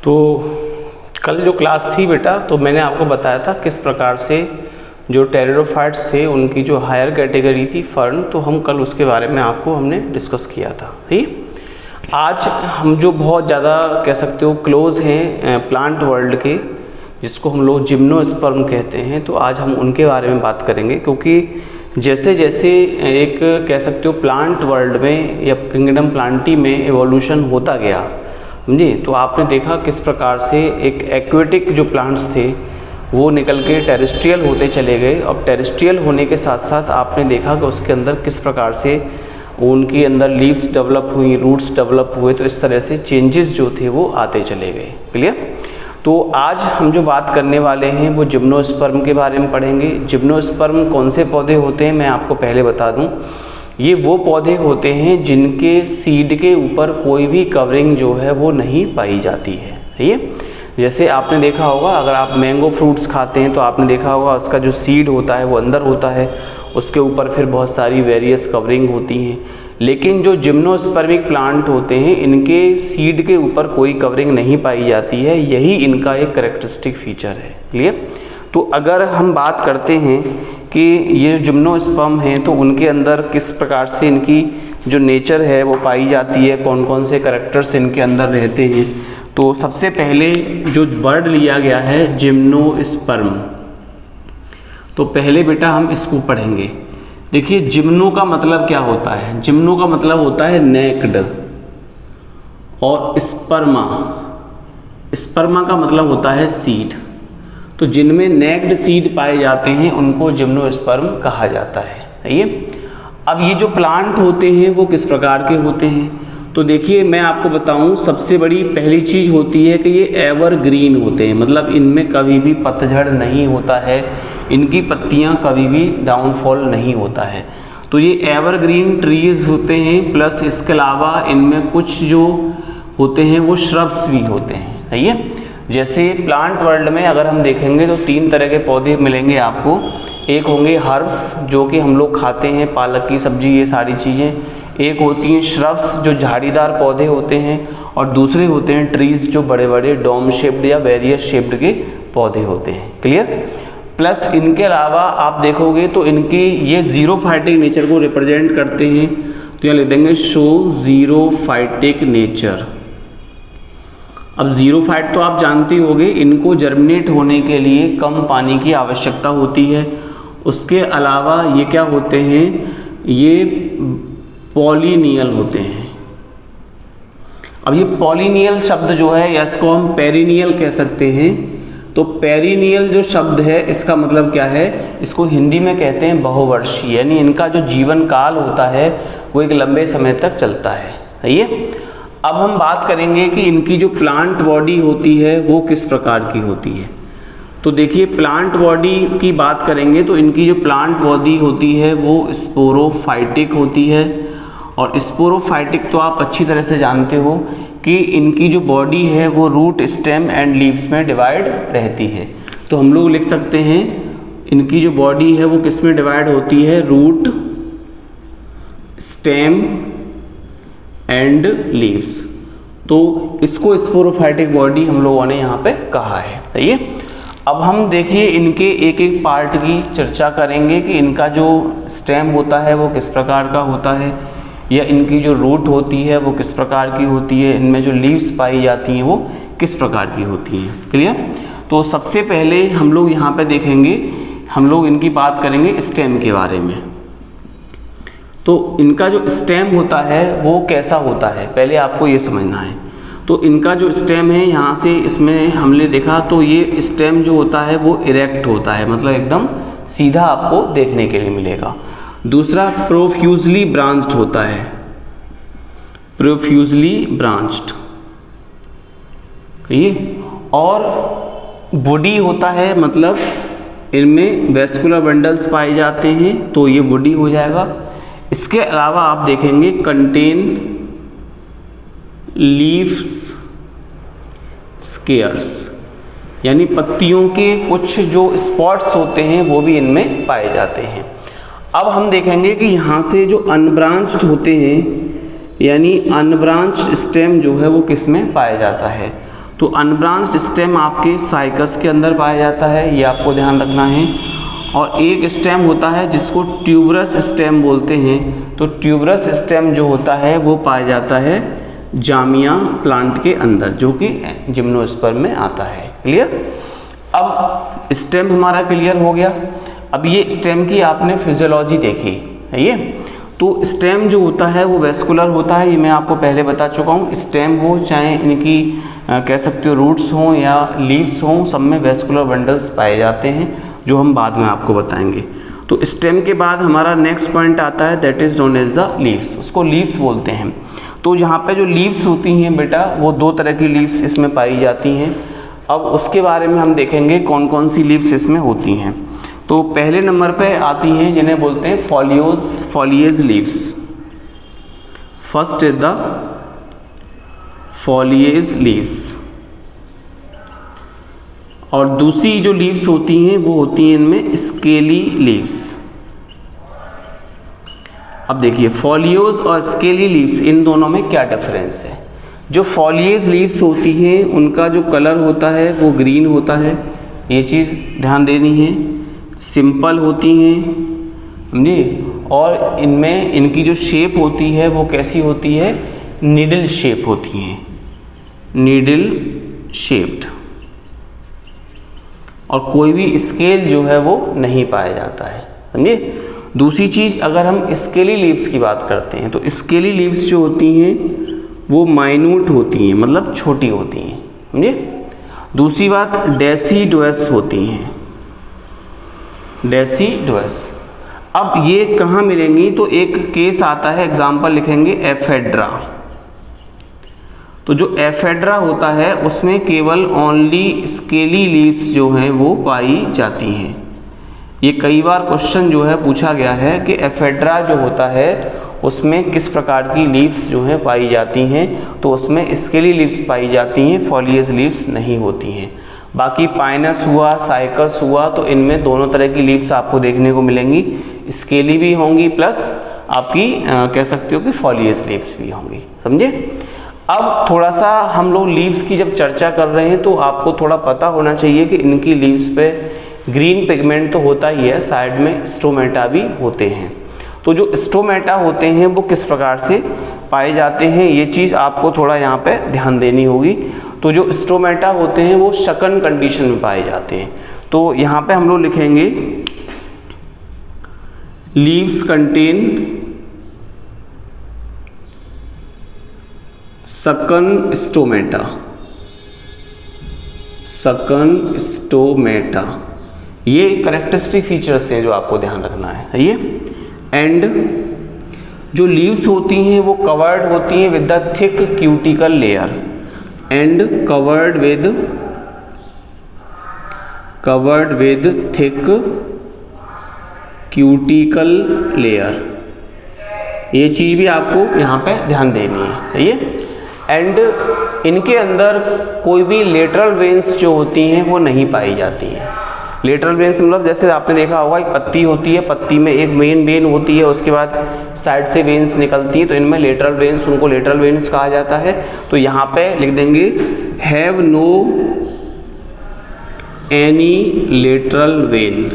तो कल जो क्लास थी बेटा, तो मैंने आपको बताया था किस प्रकार से जो टेरिडोफाइट्स थे उनकी जो हायर कैटेगरी थी फर्न, तो हम कल उसके बारे में हमने डिस्कस किया था। ठीक, आज हम जो बहुत ज़्यादा कह सकते हो क्लोज हैं प्लांट वर्ल्ड के, जिसको हम लोग जिम्नोस्पर्म कहते हैं, तो आज हम उनके बारे में बात करेंगे। क्योंकि जैसे जैसे एक कह सकते हो प्लांट वर्ल्ड में या किंगडम प्लांटी में एवोल्यूशन होता गया, समझे, तो आपने देखा किस प्रकार से एक एक्वेटिक जो प्लांट्स थे वो निकल के टेरेस्ट्रियल होते चले गए। और टेरेस्ट्रियल होने के साथ साथ आपने देखा कि उसके अंदर किस प्रकार से उनके अंदर लीव्स डेवलप हुई, रूट्स डेवलप हुए, तो इस तरह से चेंजेस जो थे वो आते चले गए। क्लियर? तो आज हम जो बात करने वाले हैं वो जिम्नोस्पर्म के बारे में पढ़ेंगे। जिम्नोस्पर्म कौन से पौधे होते हैं मैं आपको पहले बता दूं। ये वो पौधे होते हैं जिनके सीड के ऊपर कोई भी कवरिंग जो है वो नहीं पाई जाती है। सही है? जैसे आपने देखा होगा, अगर आप मैंगो फ्रूट्स खाते हैं तो आपने देखा होगा उसका जो सीड होता है वो अंदर होता है, उसके ऊपर फिर बहुत सारी वेरियस कवरिंग होती हैं। लेकिन जो जिम्नोस्पर्मिक प्लांट होते हैं इनके सीड के ऊपर कोई कवरिंग नहीं पाई जाती है, यही इनका एक कैरेक्टरिस्टिक फीचर है। क्लियर? तो अगर हम बात करते हैं कि ये जिम्नोस्पर्म हैं तो उनके अंदर किस प्रकार से इनकी जो नेचर है वो पाई जाती है, कौन कौन से कैरेक्टर्स इनके अंदर रहते हैं, तो सबसे पहले जो वर्ड लिया गया है जिम्नोस्पर्म, तो पहले बेटा हम इसको पढ़ेंगे। देखिए, जिम्नो का मतलब क्या होता है? जिम्नो का मतलब होता है नेक्ड, और स्पर्मा, स्पर्मा का मतलब होता है सीड। तो जिनमें नेक्ड सीड पाए जाते हैं उनको जिम्नोस्पर्म कहा जाता है। सही है? अब ये जो प्लांट होते हैं वो किस प्रकार के होते हैं, तो देखिए मैं आपको बताऊं, सबसे बड़ी पहली चीज़ होती है कि ये एवरग्रीन होते हैं, मतलब इनमें कभी भी पतझड़ नहीं होता है, इनकी पत्तियां कभी भी डाउनफॉल नहीं होता है। तो ये एवरग्रीन ट्रीज होते हैं, प्लस इसके अलावा इनमें कुछ जो होते हैं वो श्रब्स भी होते हैं। सही है? जैसे प्लांट वर्ल्ड में अगर हम देखेंगे तो 3 तरह के पौधे मिलेंगे आपको। एक होंगे हर्ब्स जो कि हम लोग खाते हैं, पालक की सब्जी, ये सारी चीज़ें। एक होती हैं श्रब्स जो झाड़ीदार पौधे होते हैं, और दूसरे होते हैं ट्रीज जो बड़े बड़े डोम शेप्ड या वेरियस शेप्ड के पौधे होते हैं। क्लियर? प्लस इनके अलावा आप देखोगे तो इनकी ये जीरोफाइटिक नेचर को रिप्रेजेंट करते हैं, तो यहाँ लिख देंगे शो जीरोफाइटिक नेचर। अब जीरोफाइट तो आप जानते होंगे, इनको जर्मिनेट होने के लिए कम पानी की आवश्यकता होती है। उसके अलावा ये क्या होते हैं, ये पॉलिनियल होते हैं। अब ये पॉलिनियल शब्द जो है या इसको हम पेरिनियल कह सकते हैं। तो पेरिनियल जो शब्द है इसका मतलब क्या है, इसको हिंदी में कहते हैं बहुवर्षीय, यानी इनका जो जीवन काल होता है वो एक लंबे समय तक चलता है। सही है? अब हम बात करेंगे कि इनकी जो प्लांट बॉडी होती है वो किस प्रकार की होती है। तो देखिए, प्लांट बॉडी की बात करेंगे तो इनकी जो प्लांट बॉडी होती है वो स्पोरोफाइटिक होती है। और स्पोरोफाइटिक तो आप अच्छी तरह से जानते हो कि इनकी जो बॉडी है वो रूट, स्टेम एंड लीव्स में डिवाइड रहती है। तो हम लोग लिख सकते हैं इनकी जो बॉडी है वो किस में डिवाइड होती है, रूट, स्टेम एंड लीव्स। तो इसको स्पोरोफाइटिक बॉडी हम लोगों ने यहाँ पे कहा है। सही है? अब हम देखिए इनके एक एक पार्ट की चर्चा करेंगे कि इनका जो स्टेम होता है वो किस प्रकार का होता है, या इनकी जो रूट होती है वो किस प्रकार की होती है, इनमें जो लीव्स पाई जाती हैं वो किस प्रकार की होती हैं। क्लियर? तो सबसे पहले हम लोग यहाँ पे देखेंगे, हम लोग इनकी बात करेंगे स्टेम के बारे में। तो इनका जो स्टेम होता है वो कैसा होता है, पहले आपको ये समझना है। तो इनका जो स्टेम है, यहाँ से इसमें हमने देखा तो ये स्टेम जो होता है वो इरेक्ट होता है, मतलब एकदम सीधा आपको देखने के लिए मिलेगा। दूसरा, प्रोफ्यूजली ब्रांच्ड होता है, प्रोफ्यूजली ब्रांच्ड। ये और वुडी होता है, मतलब इनमें वेस्कुलर बंडल्स पाए जाते हैं, तो ये वुडी हो जाएगा। इसके अलावा आप देखेंगे कंटेन लीव्स स्केयर्स, यानी पत्तियों के कुछ जो स्पॉट्स होते हैं वो भी इनमें पाए जाते हैं। अब हम देखेंगे कि यहाँ से जो अनब्रांच्ड होते हैं, यानी अनब्रांच्ड स्टेम जो है वो किस में पाया जाता है। तो अनब्रांच्ड स्टेम आपके साइकस के अंदर पाया जाता है, ये आपको ध्यान रखना है। और एक स्टेम होता है जिसको ट्यूबरस स्टेम बोलते हैं, तो ट्यूबरस स्टेम जो होता है वो पाया जाता है जामिया प्लांट के अंदर, जो कि जिम्नोस्पर्म में आता है। क्लियर? अब स्टेम हमारा क्लियर हो गया। अब ये स्टेम की आपने फिजियोलॉजी देखी है ये, तो स्टेम जो होता है वो वेस्कुलर होता है, ये मैं आपको पहले बता चुका हूँ। स्टेम हो चाहे इनकी कह सकते हो रूट्स हों या लीव्स हों, सब में वेस्कुलर बंडल्स पाए जाते हैं, जो हम बाद में आपको बताएंगे। तो स्टेम के बाद हमारा नेक्स्ट पॉइंट आता है, that is known as the leaves, उसको लीव्स बोलते हैं। तो यहाँ पे जो लीव्स होती हैं बेटा, वो दो तरह की लीव्स इसमें पाई जाती हैं। अब उसके बारे में हम देखेंगे कौन कौन सी लीव्स इसमें होती हैं। तो पहले नंबर पे आती हैं जिन्हें बोलते हैं foliage leaves. First is the foliage leaves, और दूसरी जो लीव्स होती हैं वो होती हैं इनमें स्केली लीव्स। अब देखिए फॉलियोज और स्केली लीव्स, इन दोनों में क्या डिफरेंस है। जो फॉलिएज लीव्स होती हैं उनका जो कलर होता है वो ग्रीन होता है, ये चीज़ ध्यान देनी है। सिंपल होती हैं, समझिए, और इनमें इनकी जो शेप होती है वो कैसी होती है, नीडल शेप होती हैं, नीडल शेप्ड, और कोई भी स्केल जो है वो नहीं पाया जाता है, समझिए। दूसरी चीज़, अगर हम स्केली लीव्स की बात करते हैं तो स्केली लीव्स जो होती हैं वो माइन्यूट होती हैं, मतलब छोटी होती हैं, समझिए। दूसरी बात, डेसिडुअस होती हैं, डेसिडुअस। अब ये कहाँ मिलेंगी, तो एक केस आता है, एग्जाम्पल लिखेंगे एफेड्रा। तो जो एफेड्रा होता है उसमें केवल ओनली स्केली लीव्स जो हैं वो पाई जाती हैं। ये कई बार क्वेश्चन जो है पूछा गया है कि एफेड्रा जो होता है उसमें किस प्रकार की लीव्स जो हैं पाई जाती हैं, तो उसमें स्केली लीव्स पाई जाती हैं, फॉलिएज लीव्स नहीं होती हैं। बाकी पाइनस हुआ, साइकस हुआ, तो इनमें दोनों तरह की लीव्स आपको देखने को मिलेंगी, स्केली भी होंगी प्लस आपकी कह सकते हो कि फॉलिएज लीव्स भी होंगी, समझे। अब थोड़ा सा हम लोग लीव्स की जब चर्चा कर रहे हैं तो आपको थोड़ा पता होना चाहिए कि इनकी लीव्स पे ग्रीन पिगमेंट तो होता ही है, साइड में स्टोमेटा भी होते हैं। तो जो स्टोमेटा होते हैं वो किस प्रकार से पाए जाते हैं, ये चीज़ आपको थोड़ा यहाँ पे ध्यान देनी होगी। तो जो स्टोमेटा होते हैं वो शकन कंडीशन में पाए जाते हैं। तो यहाँ पे हम लोग लिखेंगे लीव्स कंटेन सकन स्टोमेटा, सकन स्टोमेटा, ये करेक्टरिस्टिक फीचर्स हैं जो आपको ध्यान रखना है ये। एंड जो लीव्स होती हैं वो कवर्ड होती हैं with the thick cuticle layer, and covered with thick cuticle layer, ये चीज़ भी आपको यहाँ पे ध्यान देनी है ये। एंड इनके अंदर कोई भी लेटरल वेन्स जो होती हैं वो नहीं पाई जाती हैं। लेटरल वेन्स मतलब जैसे आपने देखा होगा एक पत्ती होती है, पत्ती में एक मेन वेन होती है, उसके बाद साइड से वेन्स निकलती हैं, तो इनमें लेटरल वेन्स, उनको लेटरल वेन्स कहा जाता है। तो यहाँ पे लिख देंगे have no any lateral vein,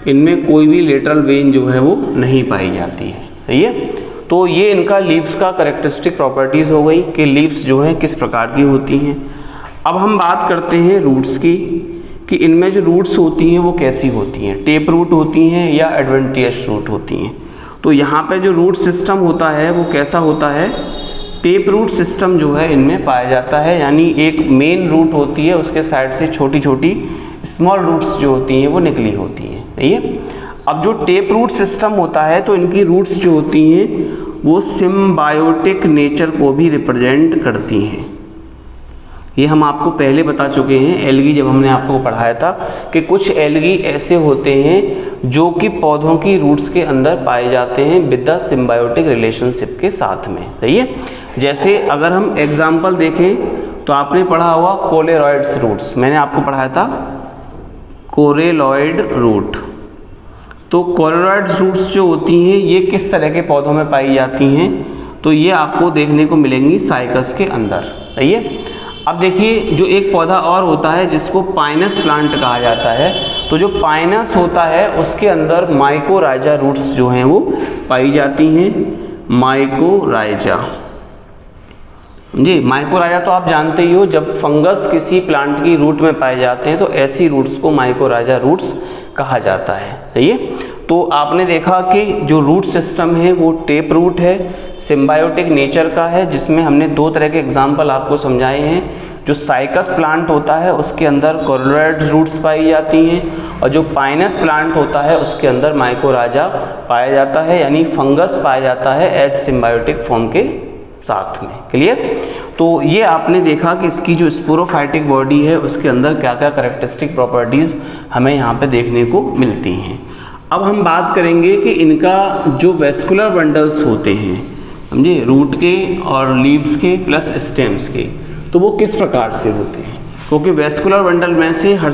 इनमें कोई भी लेटरल वेन जो है वो नहीं पाई जाती है, सही है। तो ये इनका लीव्स का करेक्टरिस्टिक प्रॉपर्टीज़ हो गई कि लीव्स जो हैं किस प्रकार की होती हैं। अब हम बात करते हैं रूट्स की, कि इनमें जो रूट्स होती हैं वो कैसी होती हैं, टेप रूट होती हैं या एडवेंटियस रूट होती हैं। तो यहाँ पे जो रूट सिस्टम होता है वो कैसा होता है, टेप रूट सिस्टम जो है इनमें पाया जाता है, यानी एक मेन रूट होती है, उसके साइड से छोटी छोटी स्मॉल रूट्स जो होती हैं वो निकली होती हैं, सही है। अब जो टेप रूट सिस्टम होता है तो इनकी रूट्स जो होती हैं वो सिम्बायोटिक नेचर को भी रिप्रेजेंट करती हैं। ये हम आपको पहले बता चुके हैं एल्गी, जब हमने आपको पढ़ाया था कि कुछ एल्गी ऐसे होते हैं जो कि पौधों की रूट्स के अंदर पाए जाते हैं विद द सिम्बायोटिक रिलेशनशिप के साथ में, सही है। जैसे अगर हम एग्जाम्पल देखें तो आपने पढ़ा हुआ कोलेरॉइड्स रूट्स, मैंने आपको पढ़ाया था कोरेलॉइड रूट। तो कोलेरॉइड्स रूट्स जो होती हैं ये किस तरह के पौधों में पाई जाती हैं, तो ये आपको देखने को मिलेंगी साइकस के अंदर, सही है। अब देखिए जो एक पौधा और होता है जिसको पाइनस प्लांट कहा जाता है, तो जो पाइनस होता है उसके अंदर माइकोराइजा रूट्स जो हैं वो पाई जाती हैं। माइकोराइजा जी, माइकोराइजा तो आप जानते ही हो, जब फंगस किसी प्लांट की रूट में पाए जाते हैं तो ऐसी रूट्स को माइकोराइजा रूट्स कहा जाता है। सही है। तो आपने देखा कि जो रूट सिस्टम है वो टेप रूट है, सिम्बायोटिक नेचर का है, जिसमें हमने दो तरह के एग्जाम्पल आपको समझाए हैं। जो साइकस प्लांट होता है उसके अंदर कोलोरेड रूट्स पाई जाती हैं, और जो पाइनस प्लांट होता है उसके अंदर माइकोराइजा पाया जाता है, यानी फंगस पाया जाता है एज सिम्बायोटिक फॉर्म के साथ में। क्लियर। तो ये आपने देखा कि इसकी जो स्पोरोफाइटिक बॉडी है उसके अंदर क्या क्या कैरेक्टरिस्टिक प्रॉपर्टीज हमें यहाँ पे देखने को मिलती हैं। अब हम बात करेंगे कि इनका जो वेस्कुलर बंडल्स होते हैं, समझे, रूट के और लीव्स के प्लस स्टेम्स के, तो वो किस प्रकार से होते हैं, क्योंकि वेस्कुलर बंडल में से हर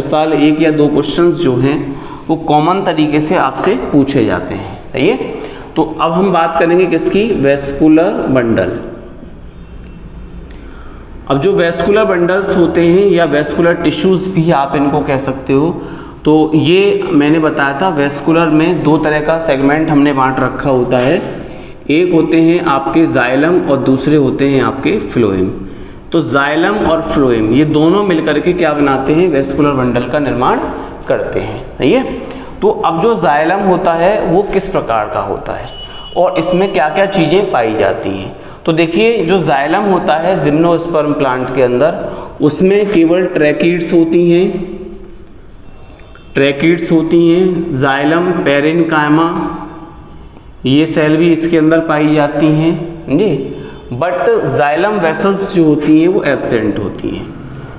साल एक या दो क्वेश्चंस जो हैं वो कॉमन तरीके से आपसे पूछे जाते हैं। सही है। तो अब हम बात करेंगे किसकी, वेस्कुलर बंडल। अब जो वेस्कुलर बंडल्स होते हैं या वेस्कुलर टिश्यूज भी आप इनको कह सकते हो, तो ये मैंने बताया था वेस्कुलर में दो तरह का सेगमेंट हमने बांट रखा होता है। एक होते हैं आपके जाइलम और दूसरे होते हैं आपके फ्लोएम। तो जाइलम और फ्लोएम ये दोनों मिलकर के क्या बनाते हैं, वेस्कुलर बंडल का निर्माण करते हैं। सही है। तो अब जो जाइलम होता है वो किस प्रकार का होता है और इसमें क्या क्या चीज़ें पाई जाती हैं। तो देखिए जो जाइलम होता है जिम्नोस्पर्म प्लांट के अंदर, उसमें केवल ट्रैकिड्स होती हैं, जाइलम पेरेन्काइमा ये सेल भी इसके अंदर पाई जाती हैं जी। बट जाइलम वेसल्स जो होती हैं वो एब्सेंट होती हैं।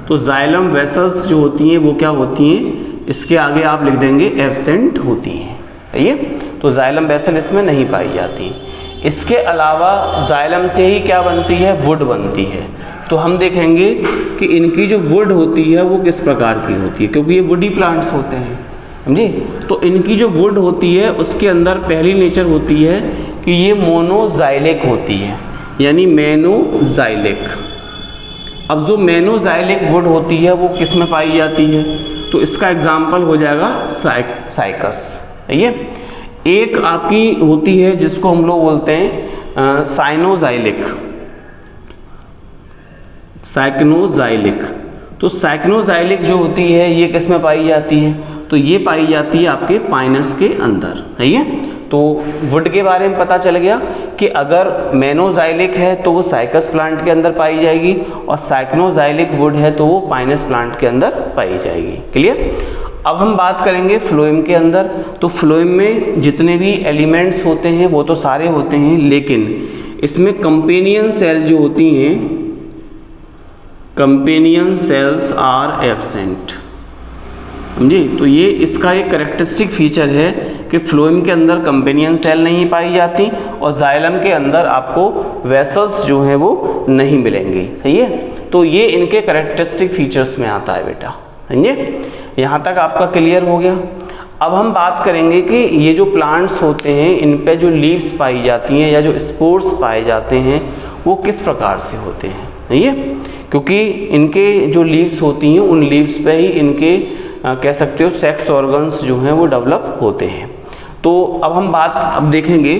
तो जाइलम वेसल्स जो होती हैं वो क्या होती हैं, इसके आगे आप लिख देंगे एब्सेंट होती हैं। सही है। तो जाइलम वेसल इसमें नहीं पाई जाती। इसके अलावा जाइलम से ही क्या बनती है, वुड बनती है। तो हम देखेंगे कि इनकी जो वुड होती है वो किस प्रकार की होती है, क्योंकि ये वुडी प्लांट्स होते हैं, समझे। तो इनकी जो वुड होती है उसके अंदर पहली नेचर होती है कि ये मोनोजाइलिक होती है, यानी मेनोजाइलिक। अब जो मेनोजाइलिक वुड होती है वो किस में पाई जाती है, तो इसका एग्जाम्पल हो जाएगा साइकस। ये एक आपकी होती है जिसको हम लोग बोलते हैं साइक्नोजाइलिक। तो साइक्नोजाइलिक जो होती है ये किस में पाई जाती है, तो ये पाई जाती है आपके पाइनस के अंदर। सही है। तो वुड के बारे में पता चल गया कि अगर मेनोजाइलिक है तो वो साइकस प्लांट के अंदर पाई जाएगी, और साइक्नोजाइलिक वुड है तो वो पाइनस प्लांट के अंदर पाई जाएगी। क्लियर। अब हम बात करेंगे फ्लोएम के अंदर। तो फ्लोएम में जितने भी एलिमेंट्स होते हैं वो तो सारे होते हैं, लेकिन इसमें कंपेनियन सेल जो होती हैं, कंपेनियन सेल्स आर एब्सेंट। समझे। तो ये इसका एक कैरेक्टरिस्टिक फीचर है कि फ्लोएम के अंदर कंपेनियन सेल नहीं पाई जाती, और जाइलम के अंदर आपको वेसल्स जो हैं वो नहीं मिलेंगी। सही है। तो ये इनके कैरेक्टरिस्टिक फीचर्स में आता है बेटा। समझे। यहाँ तक आपका क्लियर हो गया। अब हम बात करेंगे कि ये जो प्लांट्स होते हैं इन पे जो लीव्स पाई जाती हैं या जो स्पोर्स पाए जाते हैं वो किस प्रकार से होते हैं। सही है। क्योंकि इनके जो लीव्स होती हैं उन लीव्स पे ही इनके कह सकते हो सेक्स ऑर्गन्स जो हैं वो डेवलप होते हैं। तो अब हम अब देखेंगे,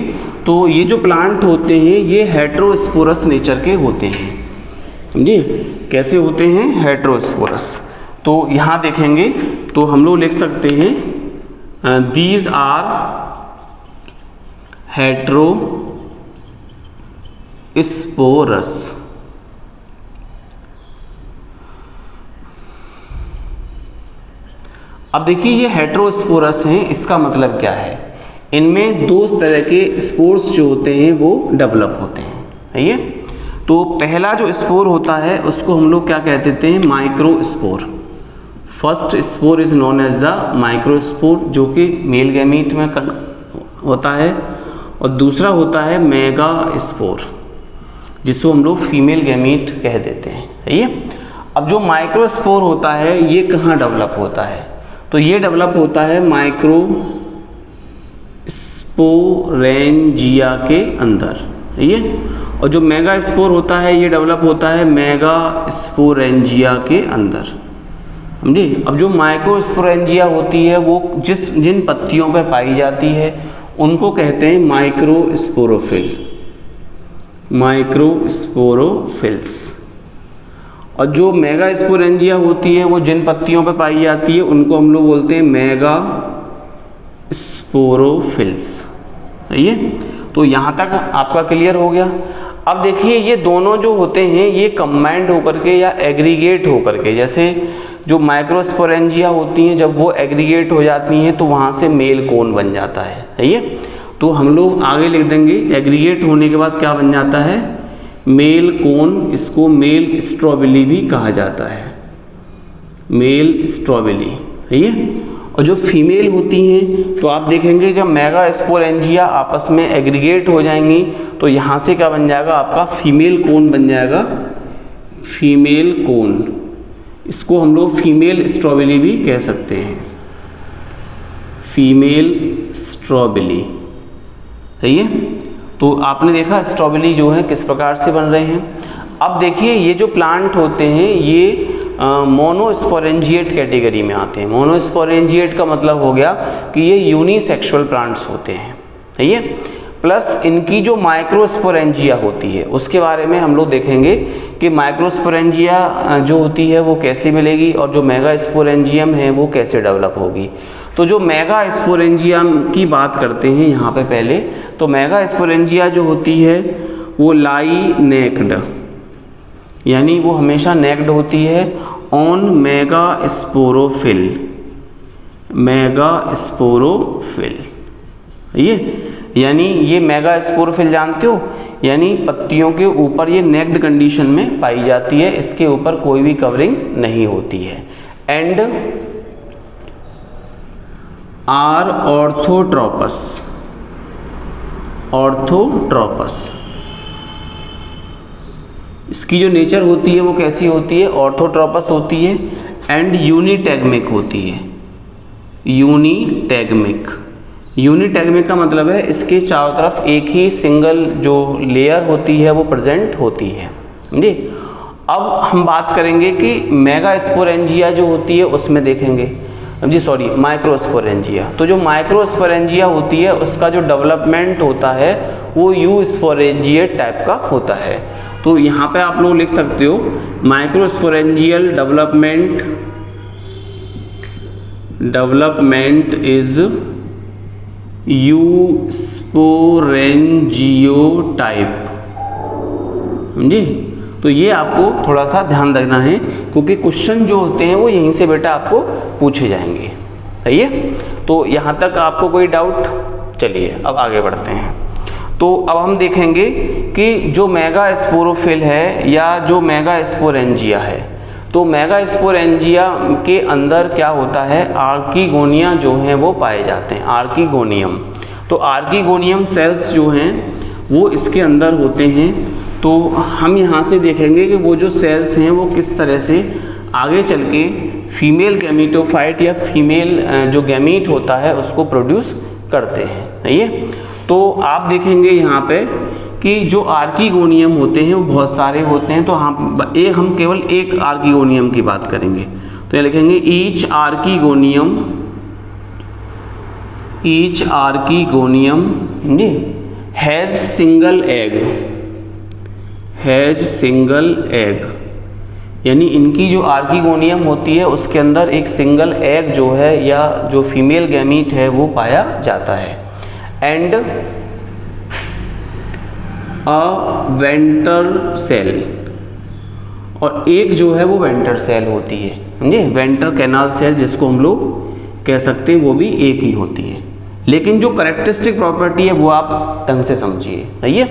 तो ये जो प्लांट होते हैं ये हेटेरोस्पोरस नेचर के होते हैं। समझे। कैसे होते हैं, हेटेरोस्पोरस। तो यहाँ देखेंगे तो हम लोग लिख सकते हैं दीज आर हेटेरोस्पोरस। अब देखिए ये हेटेरोस्पोरस हैं, इसका मतलब क्या है, इनमें दो तरह के स्पोर्स जो होते हैं वो डेवलप होते हैं। है ये। तो पहला जो स्पोर होता है उसको हम लोग क्या कहते थे, microspore. First spore is known as the microspore, जो कि मेल गैमीट में होता है, और दूसरा होता है मेगा स्पोर, जिसको हम लोग फीमेल गैमीट कह देते हैं। सही है। अब जो माइक्रोस्पोर होता है ये कहाँ डेवलप होता है, तो ये डेवलप होता है माइक्रोस्पोरेंजिया के अंदर। सही है। और जो मेगा स्पोर होता है ये डेवलप होता है मेगा स्पोरेंजिया के अंदर, समझे। अब जो माइक्रो स्पोरेंजिया होती है वो जिन पत्तियों पर पाई जाती है उनको कहते हैं माइक्रोस्पोरोफिल, माइक्रोस्पोरोफिल्स। और जो मेगा स्पोरेंजिया होती है वो जिन पत्तियों पर पाई जाती है उनको हम लोग बोलते हैं मेगा स्पोरोफिल्स। सही है, तो यहाँ तक आपका क्लियर हो गया। अब देखिए ये दोनों जो होते हैं ये कंबाइंड होकर के या एग्रीगेट होकर के, जैसे जो माइक्रोस्पोरेंजिया होती हैं जब वो एग्रीगेट हो जाती हैं तो वहाँ से मेल कोन बन जाता है। सही है, तो हम लोग आगे लिख देंगे एग्रीगेट होने के बाद क्या बन जाता है, मेल कोन। इसको मेल स्ट्रॉबेरी भी कहा जाता है, मेल स्ट्रॉबेरी। सही है, और जो फीमेल होती हैं तो आप देखेंगे जब मेगा स्पोरेंजिया आपस में एग्रीगेट हो जाएंगी तो यहाँ से क्या बन जाएगा, आपका फीमेल कोन बन जाएगा, फीमेल कोन। इसको हम लोग फीमेल स्ट्रॉबेरी भी कह सकते हैं, फीमेल स्ट्रॉबेरी। सही है, तो आपने देखा स्ट्रॉबेरी जो है किस प्रकार से बन रहे हैं। अब देखिए ये जो प्लांट होते हैं ये मोनोस्पोरेंजिएट कैटेगरी में आते हैं। मोनोस्पोरेंजिएट का मतलब हो गया कि ये यूनिसेक्सुअल प्लांट्स होते हैं। सही है, प्लस इनकी जो माइक्रोस्पोरेंजिया होती है उसके बारे में हम लोग देखेंगे कि माइक्रोस्पोरेंजिया जो होती है वो कैसे मिलेगी और जो मेगा स्पोरेंजियम है वो कैसे डेवलप होगी। तो जो मेगा स्पोरेंजियम की बात करते हैं यहाँ पे पहले, तो मेगा स्पोरेंजिया जो होती है वो लाई नेक्ड, यानी वो हमेशा नेक्ड होती है on mega sporophyll, mega sporophyll. ये यानी ये मेगा स्पोरोफिल जानते हो, यानी पत्तियों के ऊपर ये नेक्ड कंडीशन में पाई जाती है, इसके ऊपर कोई भी कवरिंग नहीं होती है। एंड आर ऑर्थोट्रोपस, ऑर्थोट्रोपस इसकी जो नेचर होती है वो कैसी होती है, ऑर्थोट्रोपस होती है। एंड यूनिटैगमिक होती है, यूनिटैगमिक। यूनिटैगमिक का मतलब है इसके चारों तरफ एक ही सिंगल जो लेयर होती है वो प्रेजेंट होती है। समझे। अब हम बात करेंगे कि मेगा स्पोरेंजिया जो होती है उसमें देखेंगे, जी सॉरी माइक्रोस्पोरेंजिया। तो जो माइक्रोस्पोरेंजिया होती है उसका जो डेवलपमेंट होता है वो यू स्पोरेंजिएट टाइप का होता है। तो यहाँ पे आप लोग लिख सकते हो microsporangial development is eusporangiate type. समझे। तो ये आपको थोड़ा सा ध्यान रखना है क्योंकि क्वेश्चन जो होते हैं वो यहीं से बेटा आपको पूछे जाएंगे। सही है, तो यहाँ तक आपको कोई डाउट? चलिए अब आगे बढ़ते हैं। तो अब हम देखेंगे कि जो मेगा स्पोरोफिल है या जो मेगा स्पोरेंजिया है, तो मेगा स्पोरेंजिया के अंदर क्या होता है, आर्कीगोनिया जो हैं वो पाए जाते हैं, आर्कीगोनियम। तो आर्कीगोनियम सेल्स जो हैं वो इसके अंदर होते हैं। तो हम यहाँ से देखेंगे कि वो जो सेल्स हैं वो किस तरह से आगे चल के फीमेल गैमीटोफाइट या फीमेल जो गैमीट होता है उसको प्रोड्यूस करते हैं। सही है, तो आप देखेंगे यहाँ पे कि जो आर्कीगोनियम होते हैं वो बहुत सारे होते हैं। तो हम केवल एक आर्कीगोनियम की बात करेंगे। तो ये लिखेंगे each archegonium has single egg, यानी इनकी जो आर्कीगोनियम होती है उसके अंदर एक सिंगल एग जो है या जो फीमेल गैमीट है वो पाया जाता है। एंड अ वेंटर सेल, और एक जो है वो वेंटर सेल होती है। समझे, वेंटर कैनाल सेल जिसको हम लोग कह सकते हैं वो भी एक ही होती है। लेकिन जो करेक्टरिस्टिक प्रॉपर्टी है वो आप ढंग से समझिए। सही है,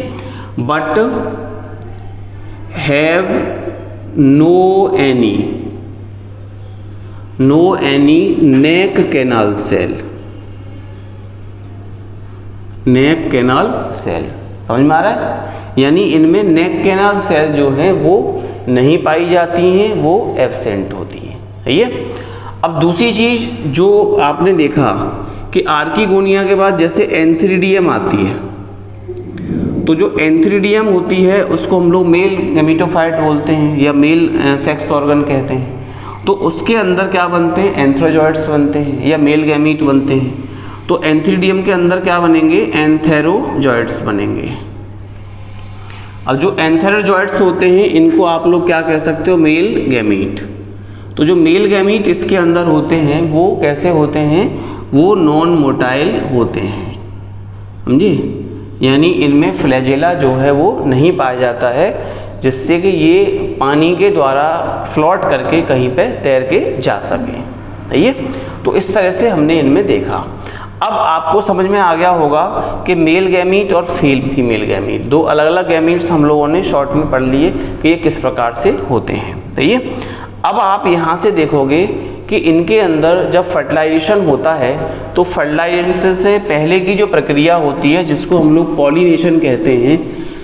but have no any neck canal cell, neck canal cell. समझ में आ रहा है, यानी इनमें नेक कैनाल सेल जो हैं वो नहीं पाई जाती हैं, वो एब्सेंट होती हैं। सही है। अब दूसरी चीज जो आपने देखा कि आर्कीगोनिया के बाद जैसे एंथ्रीडियम आती है, तो जो एंथ्रीडियम होती है उसको हम लोग मेल गैमेटोफाइट बोलते हैं या मेल सेक्स ऑर्गन कहते हैं। तो उसके अंदर क्या बनते हैं, एंथ्रोजॉइड्स बनते हैं या मेल गैमीट बनते हैं। तो एंथ्रीडियम के अंदर क्या बनेंगे, एंथेरोजॉइड्स बनेंगे। अब जो एंथेरोजॉइड्स होते हैं इनको आप लोग क्या कह सकते हो, मेल गैमीट। तो जो मेल गैमीट इसके अंदर होते हैं वो कैसे होते हैं, वो नॉन मोटाइल होते हैं, समझे, यानी इनमें फ्लैजेला जो है वो नहीं पाया जाता है, जिससे कि ये पानी के द्वारा फ्लोट करके कहीं पे तैर के जा सके। सही है, तो इस तरह से हमने इनमें देखा। अब आपको समझ में आ गया होगा कि मेल गैमीट और फीमेल गैमीट, दो अलग अलग गैमीट्स हम लोगों ने शॉर्ट में पढ़ लिए कि ये किस प्रकार से होते हैं। सही है, अब आप यहाँ से देखोगे कि इनके अंदर जब फर्टिलाइजेशन होता है तो फर्टिलाइजेशन से पहले की जो प्रक्रिया होती है जिसको हम लोग पॉलिनेशन कहते हैं,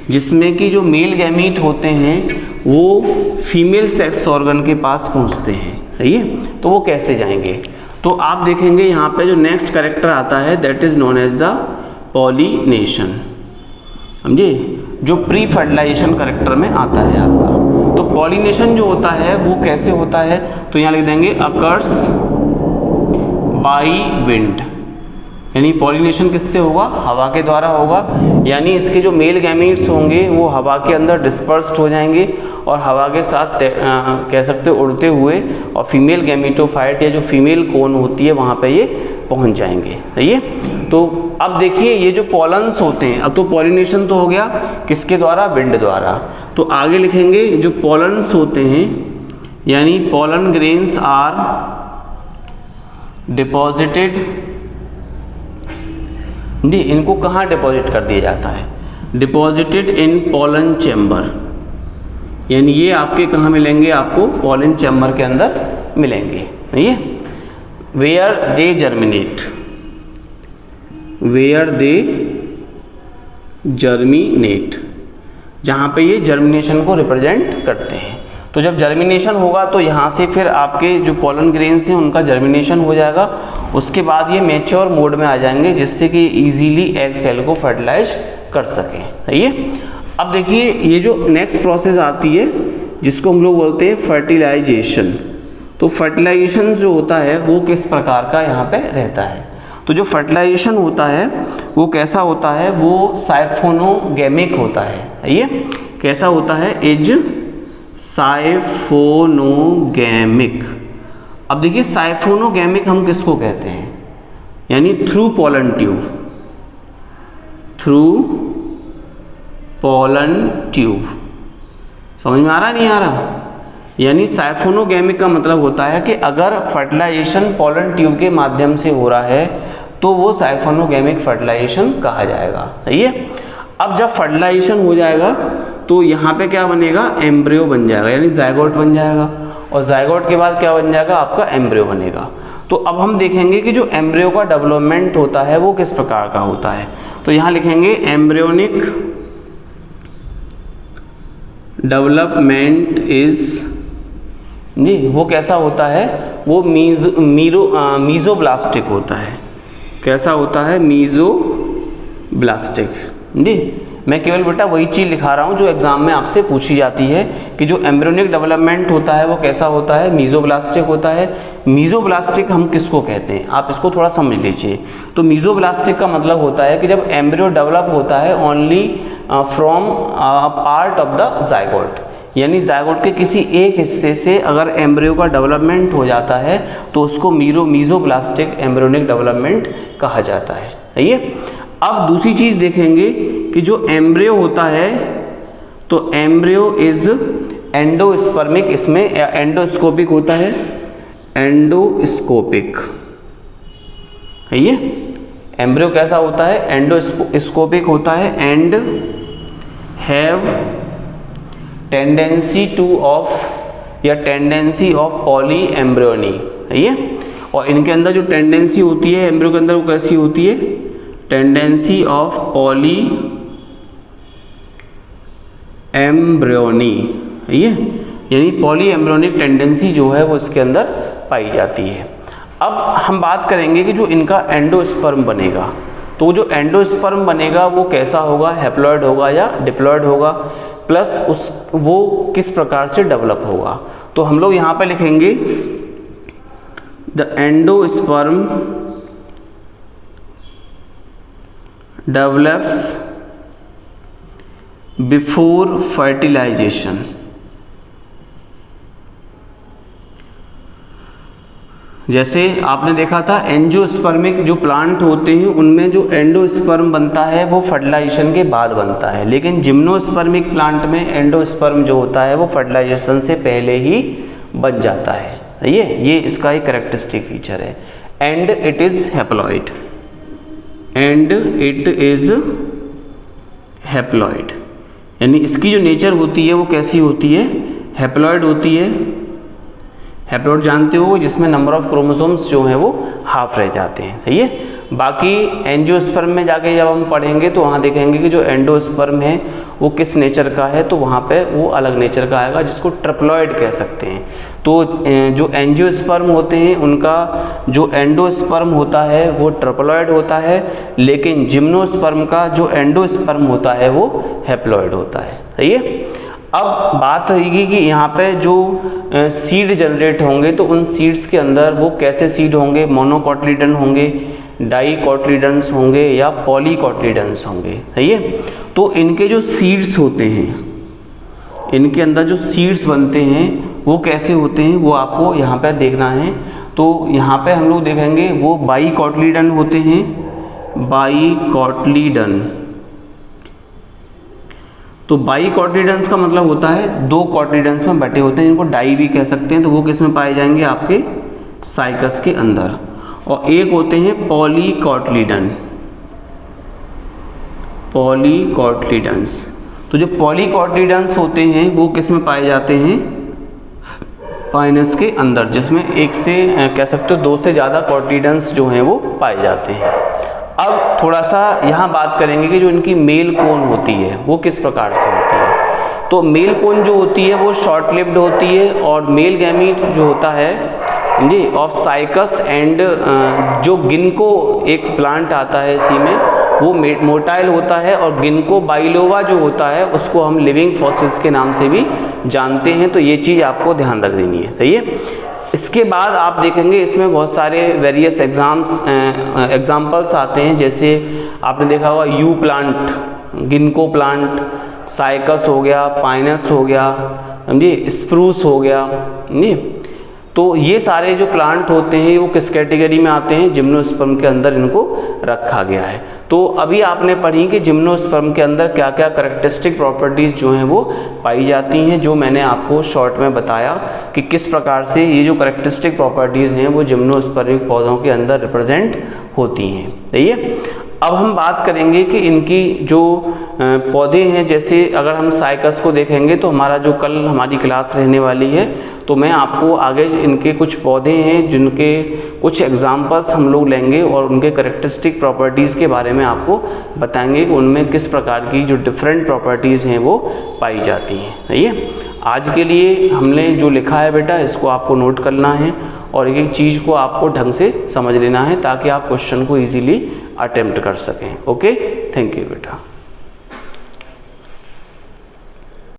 जिसमें कि जो मेल गैमीट होते हैं वो फीमेल सेक्स ऑर्गन के पास पहुंचते हैं। सही है, तो वो कैसे जाएंगे, तो आप देखेंगे यहाँ पे जो नेक्स्ट कैरेक्टर आता है that is known as the pollination, समझे, जो प्री फर्टिलाइजेशन कैरेक्टर में आता है आपका। तो पॉलिनेशन जो होता है वो कैसे होता है, तो यहाँ लिख देंगे अकर्स बाई विंड, यानी पॉलिनेशन किससे होगा, हवा के द्वारा होगा। यानी इसके जो मेल गैमीट्स होंगे वो हवा के अंदर डिस्पर्स्ड हो जाएंगे और हवा के साथ कह सकते हो उड़ते हुए, और फीमेल गैमेटोफाइट या जो फीमेल कोन होती है वहाँ पे ये पहुँच जाएंगे। सही है, तो अब देखिए ये जो पॉलन्स होते हैं, अब तो पॉलिनेशन तो हो गया किसके द्वारा, विंड द्वारा। तो आगे लिखेंगे जो पॉलन्स होते हैं यानी पॉलन ग्रेन्स आर डिपॉजिटेड, जी इनको कहाँ डिपॉजिट कर दिया जाता है, डिपॉजिटेड इन पॉलन चैम्बर, यानी ये आपके कहाँ मिलेंगे, आपको पॉलन चैम्बर के अंदर मिलेंगे। ये where they germinate, where they germinate, जहाँ पे ये जर्मिनेशन को रिप्रेजेंट करते हैं। तो जब जर्मिनेशन होगा तो यहाँ से फिर आपके जो पॉलन ग्रेन्स हैं उनका जर्मिनेशन हो जाएगा, उसके बाद ये मैच्योर मोड में आ जाएंगे जिससे कि इजीली एग सेल को फर्टिलाइज कर सकें। सही है, अब देखिए ये जो नेक्स्ट प्रोसेस आती है जिसको हम लोग बोलते हैं फर्टिलाइजेशन। तो फर्टिलाइजेशन जो होता है वो किस प्रकार का यहाँ पे रहता है, तो जो फर्टिलाइजेशन होता है वो कैसा होता है, वो साइफोनोगैमिक होता है। ये कैसा होता है, इज साइफोनोगैमिक। अब देखिए साइफोनोगैमिक हम किसको कहते हैं, यानी through pollen tube, through pollen tube, समझ में आ रहा नहीं आ रहा, यानी साइफोनोगैमिक का मतलब होता है कि अगर फर्टिलाइजेशन पॉलन ट्यूब के माध्यम से हो रहा है तो वो साइफोनोगैमिक फर्टिलाइजेशन कहा जाएगा। सही है, अब जब फर्टिलाइजेशन हो जाएगा तो यहाँ पे क्या बनेगा, एम्ब्रियो बन जाएगा, यानी जायगोट बन जाएगा, और जायगोट के बाद क्या बन जाएगा, आपका एम्ब्रियो बनेगा। तो अब हम देखेंगे कि जो एम्ब्रियो का डेवलपमेंट होता है वो किस प्रकार का होता है। तो यहाँ लिखेंगे एम्ब्रियोनिक डेवलपमेंट इज, जी वो कैसा होता है, वो मीजोब्लास्टिक होता है। कैसा होता है, मीजोब्लास्टिक। जी मैं केवल बेटा वही चीज़ लिखा रहा हूँ जो एग्जाम में आपसे पूछी जाती है कि जो एम्ब्रियोनिक डेवलपमेंट होता है वो कैसा होता है, मीजोब्लास्टिक होता है। मीजोब्लास्टिक हम किसको कहते हैं, आप इसको थोड़ा समझ लीजिए। तो मीजोब्लास्टिक का मतलब होता है कि जब एम्ब्रियो डेवलप होता है only from part of the zygote, यानी जायगोट के किसी एक हिस्से से अगर एम्ब्रियो का डेवलपमेंट हो जाता है तो उसको मीजोब्लास्टिक एम्ब्रियोनिक डेवलपमेंट कहा जाता है। सही है, अब दूसरी चीज़ देखेंगे कि जो एम्ब्रियो होता है तो एम्ब्रियो इज एंडोस्पर्मिक, इसमें एंडोस्कोपिक होता है, एंडोस्कोपिक है ये। एम्ब्रियो कैसा होता है, एंडोस्कोपिक होता है, and have tendency two of या टेंडेंसी ऑफ पॉली एम्ब्रियोनी है ये। और इनके अंदर जो टेंडेंसी होती है एम्ब्रियो के अंदर वो कैसी होती है, टेंडेंसी ऑफ पॉली एम्ब्रियोनी है ये, यानी पॉली एम्ब्रियोनिक टेंडेंसी जो है वो इसके अंदर पाई जाती है। अब हम बात करेंगे कि जो इनका एंडोस्पर्म बनेगा तो जो एंडोस्पर्म बनेगा वो कैसा होगा, हैप्लॉइड होगा या डिप्लॉइड होगा, प्लस वो किस प्रकार से डेवलप होगा। तो हम लोग यहाँ पे लिखेंगे the endosperm develops before fertilization. जैसे आपने देखा था एंजियोस्पर्मिक जो प्लांट होते हैं उनमें जो एंडोस्पर्म बनता है वो फर्टिलाइजेशन के बाद बनता है, लेकिन जिम्नोस्पर्मिक प्लांट में एंडोस्पर्म जो होता है वो फर्टिलाइजेशन से पहले ही बन जाता है। ये इसका एक कैरेक्टरिस्टिक फीचर है। And it is haploid, and it is haploid, यानी इसकी जो नेचर होती है वो कैसी होती है, हैप्लॉइड होती है। हैप्लॉइड जानते हो जिसमें नंबर ऑफ क्रोमोसोम्स जो हैं वो हाफ रह जाते हैं, सही है। बाकी एंजियोस्पर्म में जाके जब हम पढ़ेंगे तो वहाँ देखेंगे कि जो एंडोस्पर्म है वो किस नेचर का है, तो वहाँ पे वो अलग नेचर का आएगा जिसको ट्रिप्लॉइड कह सकते हैं। तो जो एंजियोस्पर्म होते हैं उनका जो एंडोस्पर्म होता है वो ट्रिप्लॉइड होता है, लेकिन जिम्नोस्पर्म का जो एंडोस्पर्म होता है वो हैप्लॉइड होता है, सही है। अब बात होगी कि यहाँ पे जो सीड जनरेट होंगे तो उन सीड्स के अंदर वो कैसे सीड होंगे, मोनोकोटिलीडन होंगे, डाइकोटिलीडन्स होंगे या पॉलीकोटिलीडन्स होंगे, सही है। तो इनके जो सीड्स होते हैं, इनके अंदर जो सीड्स बनते हैं वो कैसे होते हैं वो आपको यहाँ पे देखना है। तो यहाँ पे हम लोग देखेंगे वो बाइकोटिलीडन होते हैं, बाइकोटिलीडन। तो बाइकोटिलीडन्स का मतलब होता है दो कोटिलीडन्स में बटे होते हैं, इनको डाई भी कह सकते हैं। तो वो किस में पाए जाएंगे, आपके साइकस के अंदर। और एक होते हैं पॉलीकोटिलीडन, पॉलीकोटिलीडन्स। तो जो पॉलीकोटिलीडन्स होते हैं वो किस में पाए जाते हैं, पाइनस के अंदर, जिसमें एक से कह सकते हो दो से ज़्यादा कोटिलीडन्स जो हैं वो पाए जाते हैं। अब थोड़ा सा यहाँ बात करेंगे कि जो इनकी मेल कोन होती है वो किस प्रकार से होती है। तो मेल कोन जो होती है वो शॉर्ट लिव्ड होती है, और मेल गैमीट जो होता है जी ऑफ साइकस एंड जो गिनको एक प्लांट आता है इसी में वो मोटाइल होता है, और गिनको बाइलोवा जो होता है उसको हम लिविंग फॉसिल्स के नाम से भी जानते हैं। तो ये चीज़ आपको ध्यान रख देनी है, सही है। इसके बाद आप देखेंगे इसमें बहुत सारे वेरियस एग्जाम्पल्स आते हैं, जैसे आपने देखा होगा यू प्लांट, गिनको प्लांट, साइकस हो गया, पाइनस हो गया, समझिए, स्प्रूस हो गया, समझिए। तो ये सारे जो प्लांट होते हैं वो किस कैटेगरी में आते हैं, जिम्नोस्पर्म के अंदर इनको रखा गया है। तो अभी आपने पढ़ी कि जिम्नोस्पर्म के अंदर क्या क्या कैरेक्टरिस्टिक प्रॉपर्टीज़ जो हैं वो पाई जाती हैं, जो मैंने आपको शॉर्ट में बताया कि किस प्रकार से ये जो कैरेक्टरिस्टिक प्रॉपर्टीज़ हैं वो जिम्नोस्पर्मिक पौधों के अंदर रिप्रेजेंट होती हैं, सही है। अब हम बात करेंगे कि इनकी जो पौधे हैं, जैसे अगर हम साइकस को देखेंगे तो हमारा जो कल हमारी क्लास रहने वाली है, तो मैं आपको आगे इनके कुछ पौधे हैं जिनके कुछ एग्जाम्पल्स हम लोग लेंगे और उनके कैरेक्टरिस्टिक प्रॉपर्टीज़ के बारे में आपको बताएंगे कि उनमें किस प्रकार की जो डिफरेंट प्रॉपर्टीज़ हैं वो पाई जाती हैं, सही है। आज के लिए हमने जो लिखा है बेटा इसको आपको नोट करना है और एक एक चीज़ को आपको ढंग से समझ लेना है ताकि आप क्वेश्चन को ईजीली अटेम्प्ट कर सकें। ओके, थैंक यू बेटा।